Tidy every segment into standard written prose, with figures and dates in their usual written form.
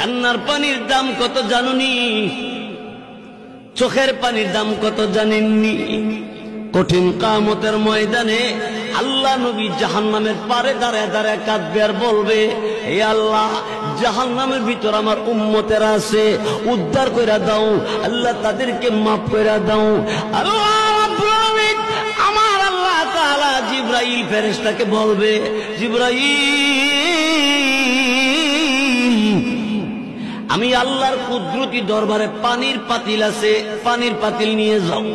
কান্নার পানির দাম কত জানুনি? চোখের পানির দাম কত জানেননি? কঠিন কিয়ামতের ময়দানে আল্লাহ নবী জাহান্নামের পারে দাঁড়ায় দাঁড়ায় কাঁদবে আর বলবে, হে আল্লাহ, জাহান্নামের ভিতর আমার উম্মতেরা আছে, উদ্ধার কইরা দাও আল্লাহ, তাদেরকে মাফ কইরা দাও। আল্লাহ রাব্বুল আলামিন আমার আল্লাহ তাআলা জিবরাইল ফেরেশতাকে বলবে, জিবরাইল, আমি আল্লাহর কুদরতি দরবারে পানির পাতিল আছে, পানির পাতিল নিয়ে যাও,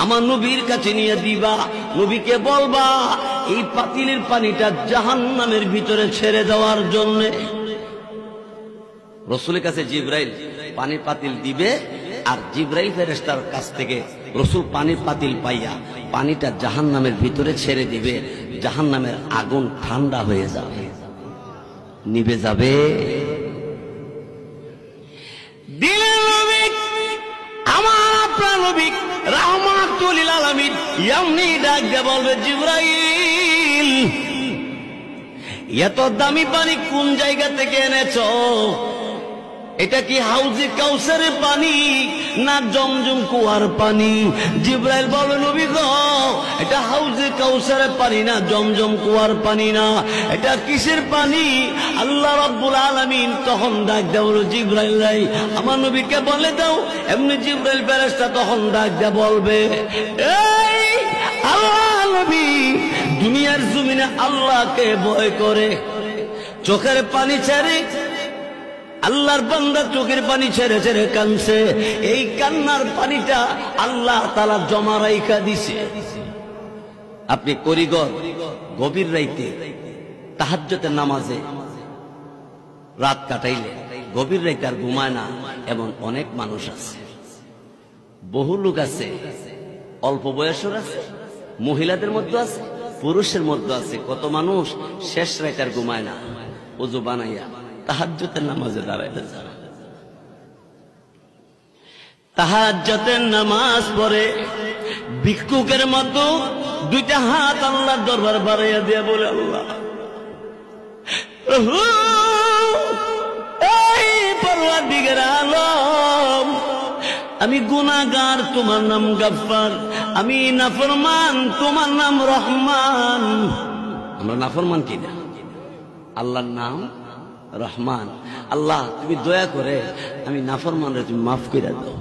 আমার নবীর কাছে নিয়ে দিবা। নবীকে বলবা এই পাতিলের পানিটা জাহান্নামের ভিতরে ছেড়ে দেওয়ার জন্য। রাসূলের কাছে জিবরাইল পানির পাতিল দিবে, আর জিবরাইল ফেরেশতার কাছ থেকে রাসূল পানির পাতিল পাইয়া পানিটা জাহান্নামের ভিতরে ছেড়ে দিবে। জাহান্নামের আগুন ঠান্ডা হয়ে যাবে, নিভে যাবে। দিলের নবী, আমার আপনার নবী রাহমাতুল লিল আলামিন এমনি ডাক দিয়ে বলবে, জিবরাইল, এত দামি পানি কোন জায়গা থেকে এনেছো? এটা কি হাউজে কাউসারের পানি না জমজম কুয়ার পানি? জিবরাইল বলবে, নবী গো, এটা হাউজে কাউসারের পানি না, জমজম কুয়ার পানি না, এটা কিসের পানি? আল্লাহ রাব্বুল আলামিন তখন ডাক দেওয়া, জিবরাইল রাই আমার নবীকে বলে দাও। এমনি জিবরাইল ফেরেশতা তখন ডাক দেয়া বলবে, এই আল্লাহ নবী দুনিয়ার জমিনে আল্লাহকে ভয় করে চোখের পানি ছেড়ে, আল্লাহর বান্দা চোখের পানি ছেড়ে ছেড়ে কাঁদছে, এই কান্নার পানিটা আল্লাহ তাআলা জমা রাইখা দিছে। আপনি করিগর গভীর রাইতে তাহাজ্জুদের নামাজে রাত কাটাইলে গভীর রাইতে আর ঘুমায় না, এমন অনেক মানুষ আছে। বহু লোক আছে, অল্প বয়সের আছে, মহিলাদের মধ্যে আছে, পুরুষের মধ্যে আছে। কত মানুষ শেষ রাইতে আর ঘুমায় না, ওযু বানাইয়া তাহাজ্জুদের নামাজে দাঁড়াইতে যায়। তাহাজ্জুদের নামাজ পড়ে ভিক্ষুকের মতো দুইটা হাত আল্লাহর দরবার বাড়াইয়া দিয়ে বলে, আল্লাহ, এই পরওয়ারদিগার আলম, আমি গুনাহগার, তোমার নাম গফফার, আমি নাফরমান, তোমার নাম রহমান। আমরা নাফরমান কিনা? আল্লাহর নাম রহমান। আল্লাহ, তুমি দয়া করে আমি নাফরমানরে তুমি মাফ করে দাও।